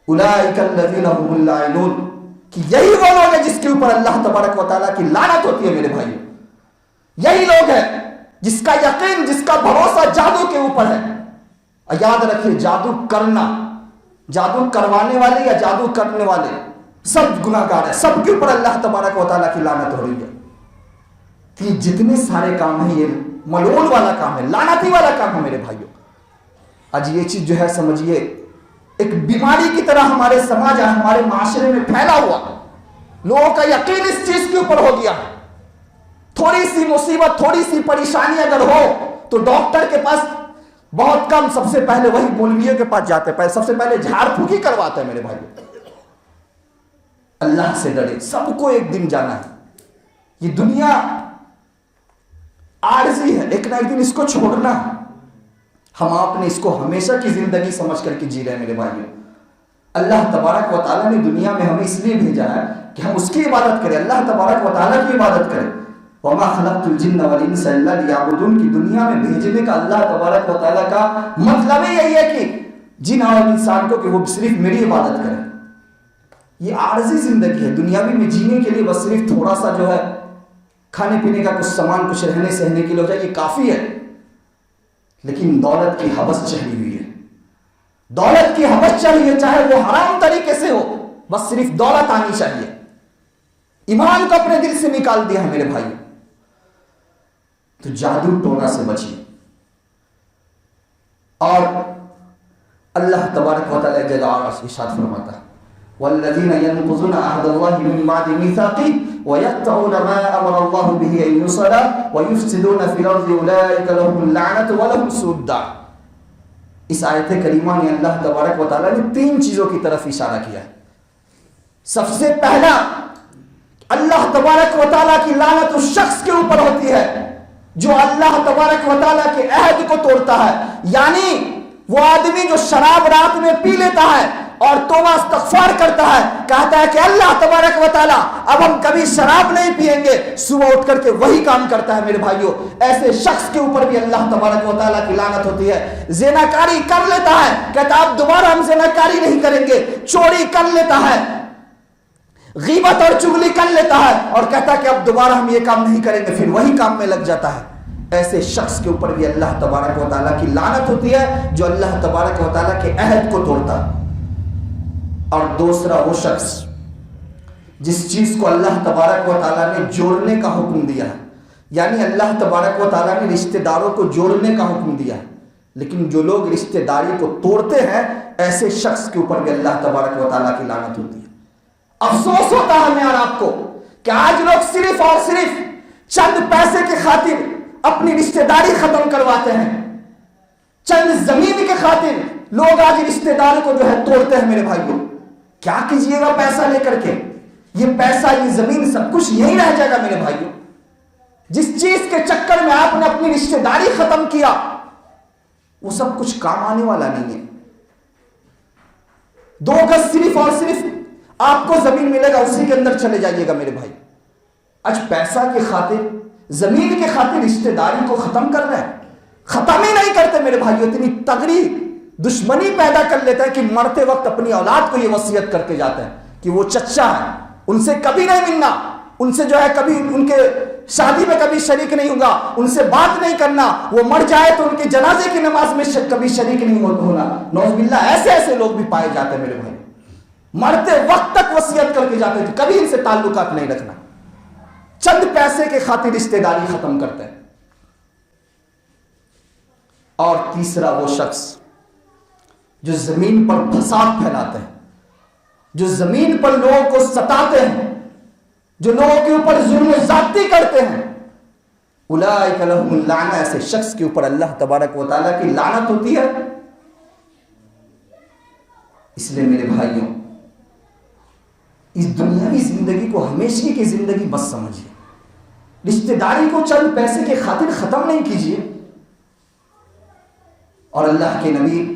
S2: اولئک الذین هم اللاعنون، کہ یہی وہ لوگ ہیں جس کے اوپر اللہ تبارک و تعالیٰ کی لعنت ہوتی ہے میرے بھائیوں۔ یہی لوگ ہیں جس کا یقین، جس کا بھروسہ جادو کے اوپر ہے۔ اور یاد رکھیے، جادو کرنا، جادو کروانے والے یا جادو کرنے والے سب گناہگار ہیں، سب کے اوپر اللہ تبارک و تعالیٰ کی لعنت ہو رہی ہے۔ کہ جتنے سارے کام ہیں یہ ملعون والا کام ہے، لعنتی والا کام ہے میرے بھائیوں۔ آج یہ چیز جو ہے سمجھیے ایک بیماری کی طرح ہمارے سماج، ہمارے معاشرے میں پھیلا ہوا، لوگوں کا یقین اس چیز کے اوپر ہو گیا۔ تھوڑی سی مصیبت، تھوڑی سی پریشانی اگر ہو تو ڈاکٹر کے پاس بہت کم سب سے پہلے وہی مولویوں کے پاس جاتے ہیں، سب سے پہلے جھاڑ پھونکی کرواتے ہیں میرے بھائی۔ اللہ سے ڈرے، سب کو ایک دن جانا ہے، یہ دنیا عارضی ہے، ایک نہ ایک دن اس کو چھوڑنا ہے۔ ہم آپ نے اس کو ہمیشہ کی زندگی سمجھ کر کے جی رہے ہیں میرے بھائیوں۔ اللہ تبارک و تعالیٰ نے دنیا میں ہمیں اس لیے بھیجا ہے کہ ہم اس کی عبادت کریں، اللہ تبارک و تعالیٰ کی عبادت کریں۔ وَمَا خَلَقْتُ الْجِنَّ وَالْإِنسَ إِلَّا لِيَعْبُدُونِ کی دنیا میں بھیجنے کا اللہ تبارک و تعالیٰ کا مطلب یہی ہے کہ جن اور انسان کو کہ وہ صرف میری عبادت کریں۔ یہ عارضی زندگی ہے، دنیاوی میں جینے کے لیے بس صرف تھوڑا سا جو ہے کھانے پینے کا کچھ سامان، کچھ رہنے سہنے کے لیے ہو جائے، یہ کافی ہے۔ لیکن دولت کی حوث چڑھی ہوئی ہے، دولت کی حوث چڑھی ہے، چاہے وہ حرام طریقے سے ہو، بس صرف دولت آنی چاہیے۔ ایمان کو اپنے دل سے نکال دیا ہے میرے بھائی۔ تو جادو ٹونا سے بچیے۔ اور اللہ تبارک و تعالیٰ جل وعلا ارشاد فرماتا ہے والذین ينقضون عہد اللہ من بعد میثاقہ ویقطعون ما امر اللہ به ان یوصل ویفسدون فی الارض اولئک لهم اللعنۃ ولهم سوء الدار۔ اس آیت کریمہ میں اللہ تبارک و تعالیٰ نے تین چیزوں کی طرف اشارہ کیا ہے۔ سب سے پہلا، اللہ تبارک و تعالیٰ کی لعنت اس شخص کے اوپر ہوتی ہے جو اللہ تبارک و تعالیٰ کے عہد کو توڑتا ہے، یعنی وہ آدمی جو شراب رات میں پی لیتا ہے اور توبہ استغفار کرتا ہے، کہتا ہے کہ اللہ تبارک و تعالیٰ اب ہم کبھی شراب نہیں پیئیں گے، صبح اٹھ کر کے وہی کام کرتا ہے میرے بھائیوں، ایسے شخص کے اوپر بھی اللہ تبارک و تعالیٰ کی لعنت ہوتی ہے۔ زناکاری کر لیتا ہے، کہتا ہے اب دوبارہ ہم زناکاری نہیں کریں گے، چوری کر لیتا ہے، غیبت اور چغلی کر لیتا ہے اور کہتا ہے کہ اب دوبارہ ہم یہ کام نہیں کریں گے، پھر وہی کام میں لگ جاتا ہے۔ ایسے شخص کے اوپر بھی اللہ تبارک و تعالیٰ کی لعنت ہوتی ہے جو اللہ تبارک و تعالیٰ کے عہد کو توڑتا ہے۔ اور دوسرا، وہ شخص جس چیز کو اللہ تبارک و تعالیٰ نے جوڑنے کا حکم دیا ہے، یعنی اللہ تبارک و تعالیٰ نے رشتہ داروں کو جوڑنے کا حکم دیا ہے، لیکن جو لوگ رشتہ داری کو توڑتے ہیں، ایسے شخص کے اوپر بھی اللہ تبارک و تعالیٰ کی لعنت ہوتی ہے۔ افسوس ہوتا ہے ہمیں اور آپ کو کہ آج لوگ صرف اور صرف چند پیسے کی خاطر اپنی رشتہ داری ختم کرواتے ہیں، چند زمین کے خاطر لوگ آج رشتہ دار کو جو ہے توڑتے ہیں میرے بھائیوں۔ کیا کیجئے گا پیسہ لے کر کے؟ یہ پیسہ، یہ زمین، سب کچھ یہی رہ جائے گا میرے بھائیوں۔ جس چیز کے چکر میں آپ نے اپنی رشتہ داری ختم کیا، وہ سب کچھ کام آنے والا نہیں ہے۔ 2 گز صرف اور صرف آپ کو زمین ملے گا، اسی کے اندر چلے جائیے گا میرے بھائی۔ آج پیسہ کی خاطر، زمین کی خاطر رشتہ داری کو ختم کر رہے ہیں، ختم ہی نہیں کرتے میرے بھائیو۔ اتنی تگڑی دشمنی پیدا کر لیتے ہیں کہ مرتے وقت اپنی اولاد کو یہ وصیت کر کے جاتے ہیں کہ وہ چچا ہے، ان سے کبھی نہیں ملنا، ان سے جو ہے کبھی ان کے شادی میں کبھی شریک نہیں ہوگا، ان سے بات نہیں کرنا، وہ مر جائے تو ان کے جنازے کی نماز میں کبھی شریک نہیں ہونا، نعوذ باللہ۔ ایسے لوگ بھی پائے جاتے ہیں میرے بھائی، مرتے وقت تک وصیت کر کے جاتے ہیں، کبھی ان سے تعلقات نہیں رکھنا، چند پیسے کے خاطر رشتہ داری ختم کرتے ہیں۔ اور تیسرا، وہ شخص جو زمین پر فساد پھیلاتے ہیں، جو زمین پر لوگوں کو ستاتے ہیں، جو لوگوں کے اوپر ظلم و زیادتی کرتے ہیں، اولئک لہم اللعنہ، ایسے شخص کے اوپر اللہ تبارک و تعالیٰ کی لعنت ہوتی ہے۔ اس لیے میرے بھائیوں، اس دنیاوی زندگی کو ہمیشہ کی زندگی بس سمجھیے، رشتہ داری کو چند پیسے کے خاطر ختم نہیں کیجیے۔ اور اللہ کے نبی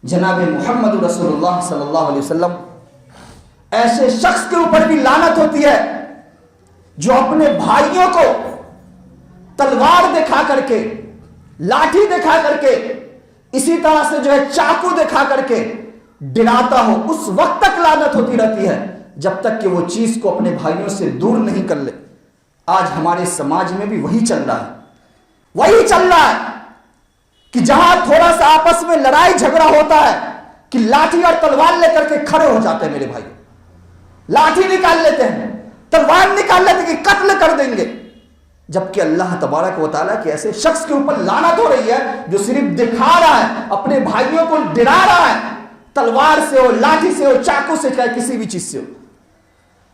S2: جناب محمد رسول اللہ صلی اللہ علیہ وسلم، ایسے شخص کے اوپر بھی لعنت ہوتی ہے جو اپنے بھائیوں کو تلوار دکھا کر کے، لاٹھی دکھا کر کے، اسی طرح سے جو ہے چاقو دکھا کر کے ڈراتا ہو، اس وقت تک لعنت ہوتی رہتی ہے جب تک کہ وہ چیز کو اپنے بھائیوں سے دور نہیں کر لے۔ آج ہمارے سماج میں بھی وہی چل رہا ہے، وہی چل رہا ہے کہ جہاں تھوڑا سا آپس میں لڑائی جھگڑا ہوتا ہے کہ لاٹھی اور تلوار لے کر کے کھڑے ہو جاتے ہیں میرے بھائی، لاٹھی نکال لیتے ہیں، تلوار نکال لیتے ہیں کہ قتل کر دیں گے، جبکہ اللہ تبارک و تعالیٰ کے ایسے شخص کے اوپر لعنت ہو رہی ہے جو صرف دکھا رہا ہے، اپنے بھائیوں کو ڈرا رہا ہے، تلوار سے ہو، لاٹھی سے ہو، چاقو سے، چاہے کسی بھی چیز سے ہو،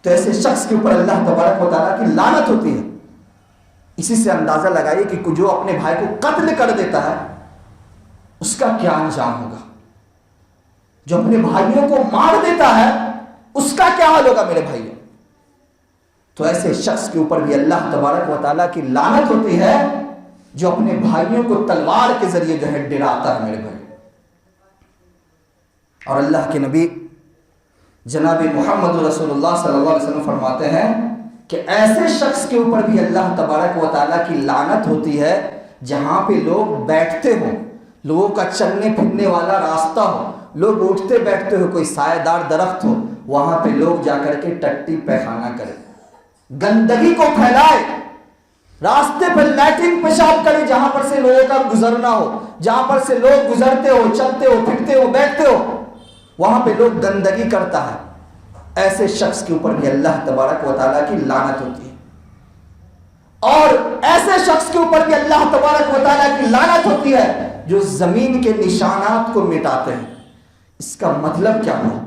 S2: تو ایسے شخص کے اوپر اللہ تبارک و تعالیٰ کی لعنت ہوتی ہے۔ اسی سے اندازہ لگائیے کہ جو اپنے بھائی کو قتل کر دیتا ہے، اس کا کیا انجام ہوگا؟ جو اپنے بھائیوں کو مار دیتا ہے اس کا کیا حال ہوگا میرے بھائیوں؟ تو ایسے شخص کے اوپر بھی اللہ تبارک و تعالیٰ کی لعنت ہوتی ہے جو اپنے بھائیوں کو تلوار کے ذریعے جو ہے ڈراتا ہے میرے بھائی. اور اللہ کے نبی جناب محمد رسول اللہ صلی اللہ علیہ وسلم فرماتے ہیں کہ ایسے شخص کے اوپر بھی اللہ تبارک و تعالیٰ کی لعنت ہوتی ہے جہاں پہ لوگ بیٹھتے ہوں، لوگوں کا چلنے پھرنے والا راستہ ہو، لوگ اٹھتے بیٹھتے ہو، کوئی سایہ دار درخت ہو، وہاں پہ لوگ جا کر کے ٹٹی پیخانہ کریں، گندگی کو پھیلائے، راستے پر لیٹرن پیشاب کرے جہاں پر سے لوگوں کا گزرنا ہو، جہاں پر سے لوگ گزرتے ہو، چلتے ہو، پھرتے ہو، بیٹھتے ہو، وہاں پہ لوگ گندگی کرتا ہے. ایسے شخص کے اوپر بھی اللہ تبارک و تعالیٰ کی لعنت ہوتی ہے. اور ایسے شخص کے اوپر بھی اللہ تبارک و تعالیٰ کی لعنت ہوتی ہے جو زمین کے نشانات کو مٹاتے ہیں. اس کا مطلب کیا ہوا؟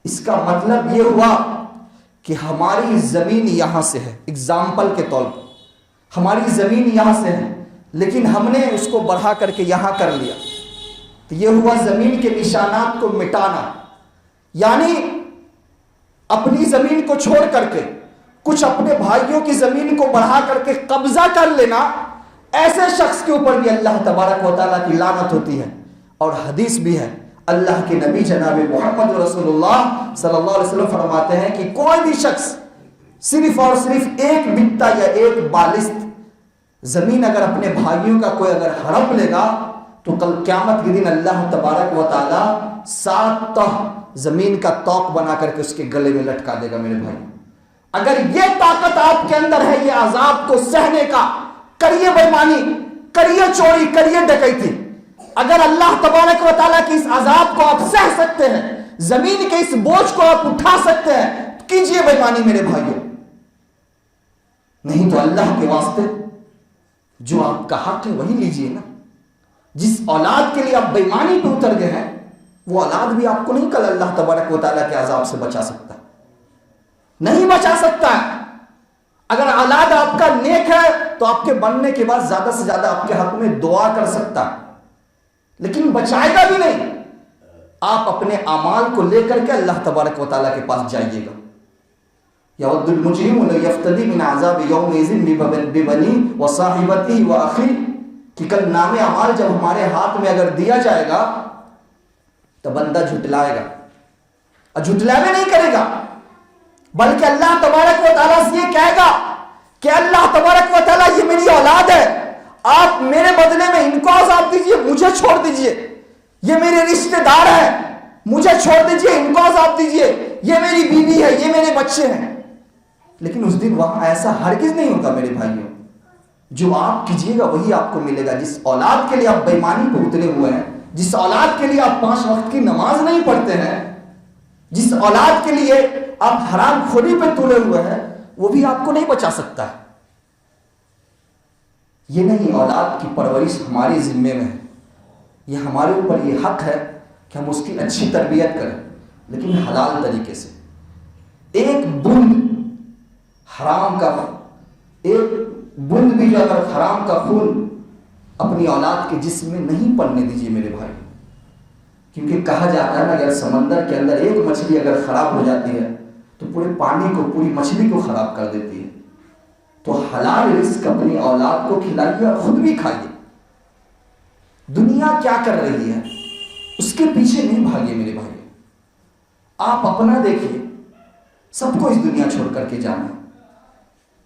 S2: اس کا مطلب یہ ہوا کہ ہماری زمین یہاں سے ہے، اگزامپل کے طور پر ہماری زمین یہاں سے ہے لیکن ہم نے اس کو بڑھا کر کے یہاں کر لیا، تو یہ ہوا زمین کے نشانات کو مٹانا. یعنی اپنی زمین کو چھوڑ کر کے کچھ اپنے بھائیوں کی زمین کو بڑھا کر کے قبضہ کر لینا، ایسے شخص کے اوپر بھی اللہ تبارک و تعالیٰ کی لعنت ہوتی ہے. اور حدیث بھی ہے، اللہ کے نبی جناب محمد رسول اللہ صلی اللہ علیہ وسلم فرماتے ہیں کہ کوئی بھی شخص صرف اور صرف ایک بتہ یا ایک بالست زمین اگر اپنے بھائیوں کا کوئی اگر ہڑپ لے گا تو کل قیامت کے دن اللہ تبارک و تعالیٰ 7 تہ زمین کا توق بنا کر کے اس کے گلے میں لٹکا دے گا. میرے بھائی، اگر یہ طاقت آپ کے اندر ہے یہ عذاب کو سہنے کا، کریے بےمانی، کریے چوری، کریے ڈکیتی. اگر اللہ تبارک و تعالیٰ کی اس عذاب کو آپ سہ سکتے ہیں، زمین کے اس بوجھ کو آپ اٹھا سکتے ہیں، کیجئے بےمانی میرے بھائیوں. نہیں تو اللہ کے واسطے جو آپ کا حق ہے وہی لیجئے نا. جس اولاد کے لیے آپ بےمانی پہ اتر گئے ہیں وہ اولاد بھی آپ کو نہیں کل اللہ تبارک و تعالیٰ کے عذاب سے بچا سکتا، نہیں بچا سکتا ہے. اگر اولاد آپ کا نیک ہے تو آپ کے بننے کے بعد زیادہ سے زیادہ آپ کے حق میں دعا کر سکتا ہے، لیکن بچائے گا بھی نہیں. آپ اپنے اعمال کو لے کر کے اللہ تبارک و تعالیٰ کے پاس جائیے گا. یود المجرم لیفتدی من عذاب یومئذ ببنی وصاحبتی واخی، کہ کل نام اعمال جب ہمارے ہاتھ میں اگر دیا جائے گا تو بندہ جھٹلائے گا، اور جھٹلاوے نہیں کرے گا بلکہ اللہ تبارک و تعالیٰ سے یہ کہے گا کہ اللہ تبارک و تعالیٰ یہ میری اولاد ہے، آپ میرے بدلے میں ان کو عذاب دیجئے، مجھے چھوڑ دیجئے. یہ میرے رشتہ دار ہیں، مجھے چھوڑ دیجئے، ان کو عذاب دیجئے. یہ میری بیوی ہے، یہ میرے بچے ہیں. لیکن اس دن وہاں ایسا ہرگز نہیں ہوگا میرے بھائیوں. جو آپ کیجئے گا وہی آپ کو ملے گا. جس اولاد کے لیے آپ بےمانی پہ اترے ہوئے ہیں، جس اولاد کے لیے آپ 5 وقت کی نماز نہیں پڑھتے ہیں، جس اولاد کے لیے آپ حرام خوری پہ تلے ہوئے ہیں، وہ بھی آپ کو نہیں بچا سکتا ہے. یہ نہیں، اولاد کی پرورش ہماری ذمے میں ہے. یہ ہمارے اوپر یہ حق ہے کہ ہم اس کی اچھی تربیت کریں، لیکن حلال طریقے سے. ایک بند حرام کا، ایک بند بھی اگر حرام کا خون اپنی اولاد کے جسم میں نہیں پڑنے دیجیے میرے بھائی. کیونکہ کہا جاتا ہے نا، اگر سمندر کے اندر ایک مچھلی اگر خراب ہو جاتی ہے تو پورے پانی کو، پوری مچھلی کو خراب کر دیتی ہے. تو حلال رزق اپنی اولاد کو کھلائیے اور خود بھی کھائیے. دنیا کیا کر رہی ہے اس کے پیچھے نہیں بھاگیے میرے بھائی. آپ اپنا دیکھیے، سب کو اس دنیا چھوڑ کر کے جانا ہے.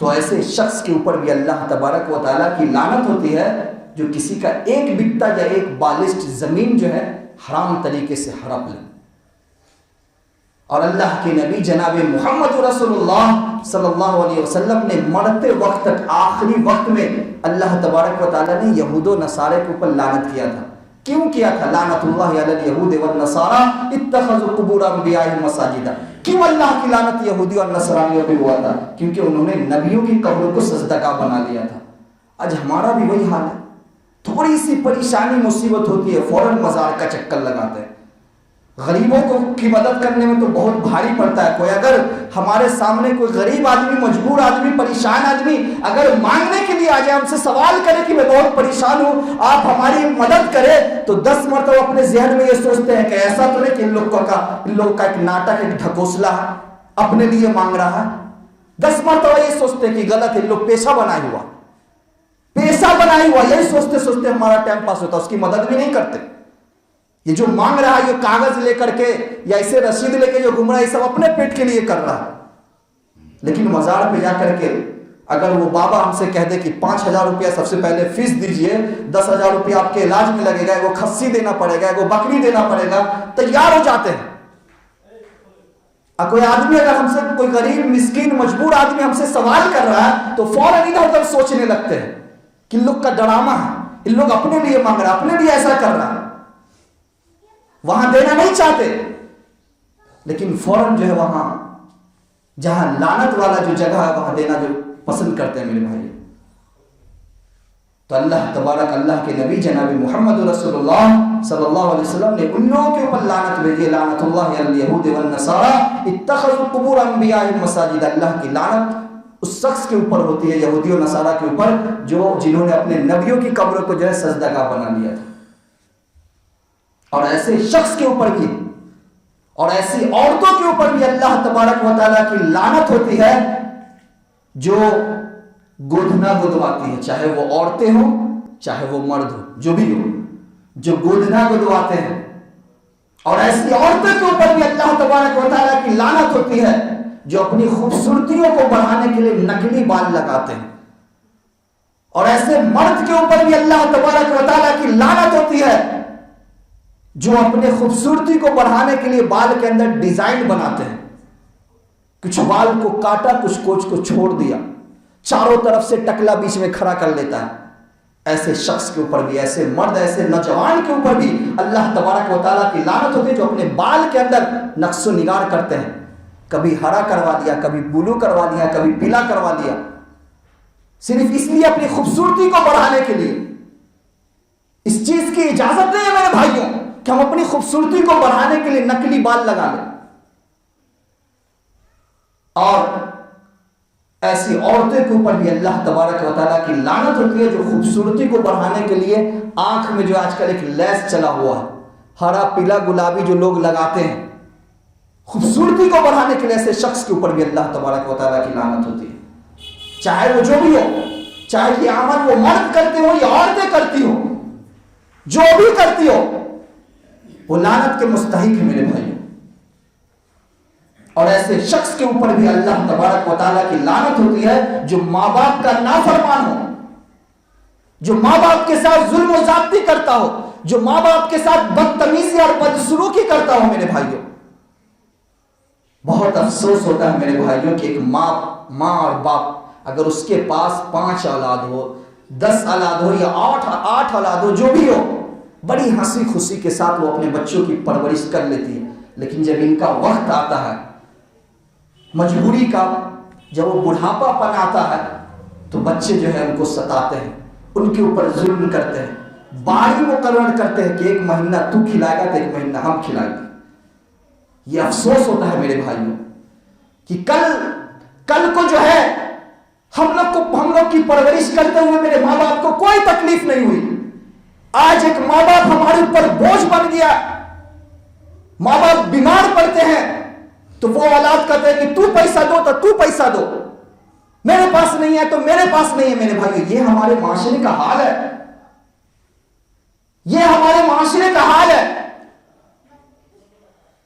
S2: تو ایسے شخص کے اوپر بھی اللہ تبارک و تعالیٰ کی لعنت ہوتی ہے جو کسی کا ایک بتہ یا ایک بالسٹ زمین جو ہے حرام طریقے سے ہڑپ لے. اور اللہ کے نبی جناب محمد رسول اللہ صلی اللہ علیہ وسلم نے مرتے وقت تک، آخری وقت میں اللہ تبارک و تعالیٰ نے یہود و نصارے کے اوپر لعنت کیا تھا. کیوں کیا تھا؟ لعنت اللہ علی الیہود والنصارى اتخذوا قبور انبیائهم مساجدا. کیوں اللہ کی لعنت یہودی اور نصرانیوں پہ ہوا تھا؟ کیونکہ انہوں نے نبیوں کی قبروں کو سجدہ بنا لیا تھا. آج ہمارا بھی وہی حال ہے. تھوڑی سی پریشانی مصیبت ہوتی ہے فوراً مزار کا چکر لگاتے ہیں. غریبوں کی مدد کرنے میں تو بہت بھاری پڑتا ہے. کوئی اگر ہمارے سامنے کوئی غریب آدمی، مجبور آدمی، پریشان آدمی اگر مانگنے کے لیے آ جائے، ہم سے سوال کرے کہ میں بہت پریشان ہوں، آپ ہماری مدد کریں، تو 10 مرتبہ اپنے ذہن میں یہ سوچتے ہیں کہ ایسا تو نہیں کہ ان لوگ کا ایک ناٹک، ایک ڈھکوسلا ہے، اپنے لیے مانگ رہا ہے. 10 مرتبہ یہ سوچتے ہیں کہ غلط ہے، ان لوگ پیسہ بنائے ہوا، یہی سوچتے سوچتے ہمارا ٹائم پاس ہوتا ہے، اس کی مدد بھی نہیں کرتے. یہ جو مانگ رہا ہے، یہ کاغذ لے کر کے یا اسے رسید لے کے جو گھوم رہا ہے، یہ سب اپنے پیٹ کے لیے کر رہا ہے. لیکن مزار پہ جا کر کے اگر وہ بابا ہم سے کہہ دے کہ 5,000 روپیہ سب سے پہلے فیس دیجئے، 10,000 روپیہ آپ کے علاج میں لگے گا، وہ کھسی دینا پڑے گا، وہ بکری دینا پڑے گا، تیار ہو جاتے ہیں. کوئی آدمی اگر ہم سے، کوئی غریب مسکین مجبور آدمی ہم سے سوال کر رہا ہے تو فوراً ادھر ادھر سوچنے لگتے ہیں کہ ان لوگ کا ڈرامہ ہے، ان لوگ اپنے لیے مانگ رہا ہے، اپنے لیے ایسا کر رہا ہے، وہاں دینا نہیں چاہتے. لیکن فوراً جو ہے وہاں جہاں لعنت والا جو جگہ ہے وہاں دینا جو پسند کرتے ہیں میرے بھائی. تو اللہ تبارک، اللہ کے نبی جناب محمد رسول اللہ صلی اللہ علیہ وسلم نے ان لوگوں کے اوپر لعنت بھیجی، لعنت اللہ علی الیہود والنصارى اتخذوا قبور انبیائهم مساجد. اللہ کی لعنت اس شخص کے اوپر ہوتی ہے، یہودی و نصارہ کے اوپر، جنہوں نے اپنے نبیوں کی قبروں کو جو ہے سجدہ گاہ بنا لیا تھا. اور ایسے شخص کے اوپر بھی اور ایسی عورتوں کے اوپر بھی اللہ تبارک و تعالیٰ کی لعنت ہوتی ہے جو گودنا گدواتی ہے، چاہے وہ عورتیں ہوں چاہے وہ مرد ہو، جو بھی ہو، جو گودنا گدواتے ہیں. اور ایسی عورتوں کے اوپر بھی اللہ تبارک و تعالیٰ کی لعنت ہوتی ہے جو اپنی خوبصورتیوں کو بڑھانے کے لیے نکلی بال لگاتے ہیں. اور ایسے مرد کے اوپر بھی اللہ تبارک و تعالیٰ کی لعنت ہوتی ہے جو اپنے خوبصورتی کو بڑھانے کے لیے بال کے اندر ڈیزائن بناتے ہیں. کچھ بال کو کاٹا، کچھ کوچ کو چھوڑ دیا، چاروں طرف سے ٹکلا بیچ میں کھڑا کر لیتا ہے. ایسے شخص کے اوپر بھی، ایسے مرد، ایسے نوجوان کے اوپر بھی اللہ تبارک و تعالیٰ کی لعنت ہوتی ہے جو اپنے بال کے اندر نقش و نگار کرتے ہیں. کبھی ہرا کروا دیا، کبھی بلو کروا دیا، کبھی پیلا کروا دیا، صرف اس لیے اپنی خوبصورتی کو بڑھانے کے لیے. اس چیز کی اجازت نہیں ہے میرے بھائیوں کہ ہم اپنی خوبصورتی کو بڑھانے کے لیے نکلی بال لگا لیں. اور ایسی عورتوں کے اوپر بھی اللہ تبارک و تعالیٰ کی لعنت ہوتی ہے جو خوبصورتی کو بڑھانے کے لیے آنکھ میں جو آج کل ایک لیس چلا ہوا ہے، ہرا پیلا گلابی جو لوگ لگاتے ہیں خوبصورتی کو بڑھانے کے لیے، ایسے شخص کے اوپر بھی اللہ تبارک و تعالیٰ کی لعنت ہوتی ہے. چاہے وہ جو بھی ہو، چاہے یہ عمل وہ مرد کرتے ہو یا عورتیں کرتی ہو، جو بھی کرتی ہو، وہ لعنت کے مستحق ہے میرے بھائیوں. اور ایسے شخص کے اوپر بھی اللہ تبارک و تعالیٰ کی لعنت ہوتی ہے جو ماں باپ کا نافرمان ہو، جو ماں باپ کے ساتھ ظلم و زیادتی کرتا ہو، جو ماں باپ کے ساتھ بدتمیزی اور بدسلوکی کرتا ہو. میرے بھائیوں، بہت افسوس ہوتا ہے میرے بھائیوں کہ ایک ماں اور باپ اگر اس کے پاس 5 اولاد ہو، 10 اولاد ہو یا 8 اولاد ہو، جو بھی ہو، بڑی ہنسی خوشی کے ساتھ وہ اپنے بچوں کی پرورش کر لیتی ہے. لیکن جب ان کا وقت آتا ہے مجبوری کا، جب وہ بڑھاپا پن آتا ہے تو بچے جو ہے ان کو ستاتے ہیں، ان کے اوپر ظلم کرتے ہیں، باری مقرر کرتے ہیں کہ 1 مہینہ تو کھلائے گا تو 1 مہینہ ہم کھلائیں گے. یہ افسوس ہوتا ہے میرے بھائیوں کہ کل کو جو ہے ہم لوگ کی پرورش کرتے ہوئے میرے ماں باپ کو کوئی تکلیف نہیں ہوئی. آج ایک ماں باپ ہمارے اوپر بوجھ بن گیا، ماں باپ بیمار پڑتے ہیں تو وہ اولاد کہتے ہیں کہ تو پیسہ دو تو تو پیسہ دو، میرے پاس نہیں ہے تو میرے پاس نہیں ہے. میرے بھائی، یہ ہمارے معاشرے کا حال ہے، یہ ہمارے معاشرے کا حال ہے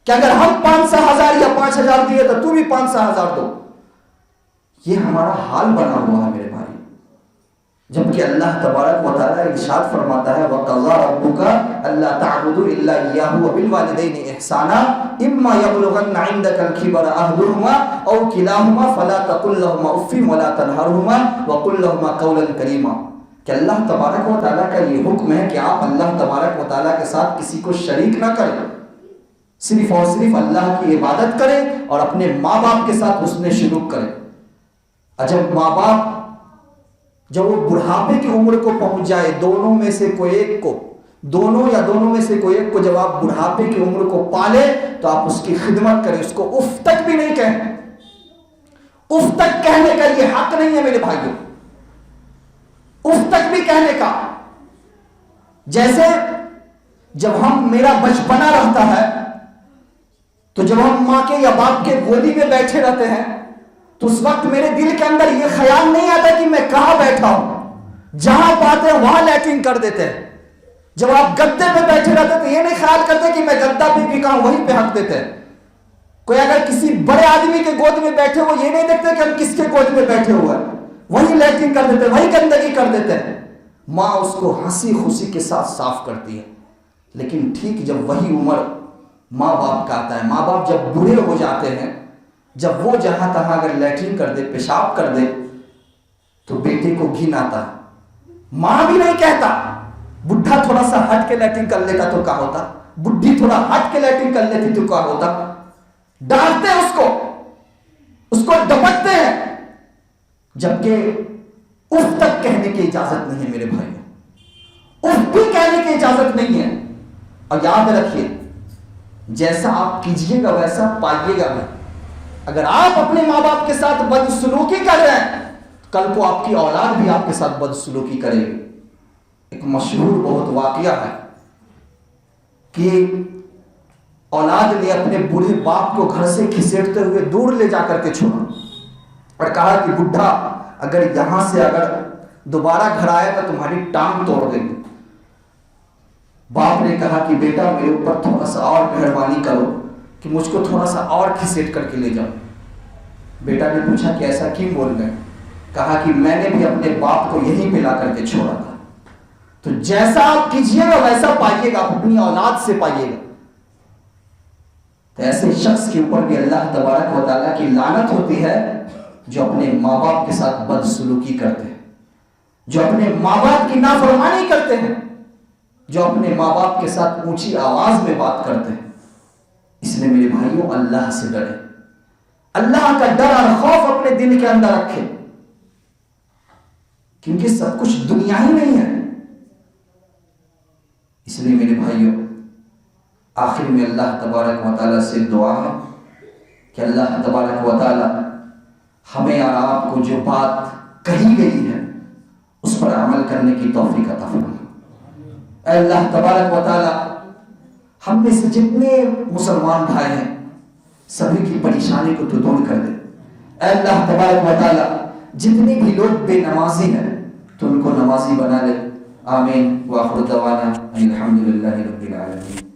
S2: کہ اگر ہم 500,000 یا 5,000 دیے تو تو بھی 500,000 دو. یہ ہمارا حال بنا ہوا ہے میرے بھائی. جبکہ اللہ تبارک و تعالیٰ ارشاد فرماتا ہے وَقَضَىٰ رَبُّكَ أَلَّا تَعْبُدُوا إِلَّا إِيَّاهُ وَبِالْوَالِدَيْنِ إِحْسَانًا إِمَّا يَبْلُغَنَّ عِندَكَ الْكِبَرَ أَحَدُهُمَا أَوْ كِلَاهُمَا فَلَا تَقُل لَّهُمَا أُفٍّ وَلَا تَنْهَرْهُمَا وَقُل لَّهُمَا قَوْلًا كَرِيمًا. کہ اللہ تبارک و تعالیٰ کا یہ حکم ہے کہ آپ اللہ تبارک و تعالیٰ کے ساتھ کسی کو شریک نہ کریں، صرف اور صرف اللہ کی عبادت کریں اور اپنے ماں باپ کے ساتھ حسن سلوک کریں. جب ماں باپ جب وہ بڑھاپے کی عمر کو پہنچ جائے، دونوں میں سے کوئی ایک کو دونوں یا دونوں میں سے کوئی ایک کو جب آپ بڑھاپے کی عمر کو پالے تو آپ اس کی خدمت کریں، اس کو اف تک بھی نہیں کہیں، اف تک کہنے کا یہ حق نہیں ہے میرے بھائیوں، اف تک بھی کہنے کا۔ جیسے جب میرا بچپنا رہتا ہے تو جب ہم ماں کے یا باپ کے گودی میں بیٹھے رہتے ہیں تو اس وقت میرے دل کے اندر یہ خیال نہیں آتا کہ میں کہاں بیٹھا ہوں، جہاں پاتے ہیں وہاں لیٹرنگ کر دیتے ہیں۔ جب آپ گدے پہ بیٹھے رہتے تو یہ نہیں خیال کرتے کہ میں گدا پہ بھی کہاں، وہیں پہ ہک دیتے ہیں۔ کوئی اگر کسی بڑے آدمی کے گود میں بیٹھے ہو یہ نہیں دیکھتے کہ ہم کس کے گود میں بیٹھے ہوئے ہیں، وہیں لیٹرنگ کر دیتے ہیں، وہیں گندگی کر دیتے ہیں۔ ماں اس کو ہنسی خوشی کے ساتھ صاف کرتی ہے، لیکن ٹھیک جب وہی عمر ماں باپ کا آتا ہے، ماں باپ جب بوڑھے ہو جاتے ہیں، جب وہ جہاں تہاں اگر لیٹرنگ کر دے، پیشاب کر دے تو بیٹے کو گھن آتا ہے۔ ماں بھی نہیں کہتا، بڈھا تھوڑا سا ہٹ کے لیٹرنگ کر لیتا تو کیا ہوتا، بڈھی تھوڑا ہٹ کے لیٹرنگ کر لیتی تو کیا ہوتا، ڈانٹتے ہیں اس کو ڈپٹتے ہیں، جبکہ اف تک کہنے کی اجازت نہیں ہے میرے بھائیوں، اف بھی کہنے کی اجازت نہیں ہے۔ اور یاد رکھیے جیسا آپ کیجئے گا ویسا پائیے گا بھی۔ اگر آپ اپنے ماں باپ کے ساتھ بدسلوکی کر رہے ہیں کل کو آپ کی اولاد بھی آپ کے ساتھ بدسلوکی کرے گی۔ ایک مشہور بہت واقعہ ہے کہ اولاد نے اپنے بوڑھے باپ کو گھر سے کھسیٹتے ہوئے دور لے جا کر کے چھوڑا اور کہا کہ بڈھا اگر یہاں سے اگر دوبارہ گھر آئے تو تمہاری ٹانگ توڑ دیں گے۔ باپ نے کہا کہ بیٹا میرے اوپر تھوڑا سا اور مہربانی کرو کہ مجھ کو تھوڑا سا اور کھسیٹ کر کے لے جاؤ۔ بیٹا نے پوچھا کہ ایسا کیوں بول گئے؟ کہا کہ میں نے بھی اپنے باپ کو یہیں پہ لا کر کے چھوڑا تھا۔ تو جیسا آپ کیجئے گا ویسا پائیے گا، اپنی اولاد سے پائیے گا۔ تو ایسے شخص کے اوپر بھی اللہ تبارک و تعالیٰ کی لعنت ہوتی ہے جو اپنے ماں باپ کے ساتھ بدسلوکی کرتے ہیں، جو اپنے ماں باپ کی نافرمانی کرتے ہیں، جو اپنے ماں باپ کے ساتھ اونچی آواز میں بات کرتے ہیں۔ اس لیے میرے بھائیوں اللہ سے ڈرے، اللہ کا ڈر اور خوف اپنے دل کے اندر رکھے، کیونکہ سب کچھ دنیا ہی نہیں ہے۔ اس لیے میرے بھائیوں آخر میں اللہ تبارک و تعالیٰ سے دعا ہے کہ اللہ تبارک و تعالیٰ ہمیں اور آپ کو جو بات کہی گئی ہے اس پر عمل کرنے کی توفیق عطا فرمائے۔ اے اللہ تبارک و تعالیٰ ہم میں سے جتنے مسلمان بھائی ہیں سبھی کی پریشانی کو تو دور کر دے۔ اے اللہ تبارک و تعالیٰ جتنے بھی لوگ بے نمازی ہیں تو ان کو نمازی بنا لے۔ آمین۔ وآخر دعوانا الحمدللہ رب العالمین۔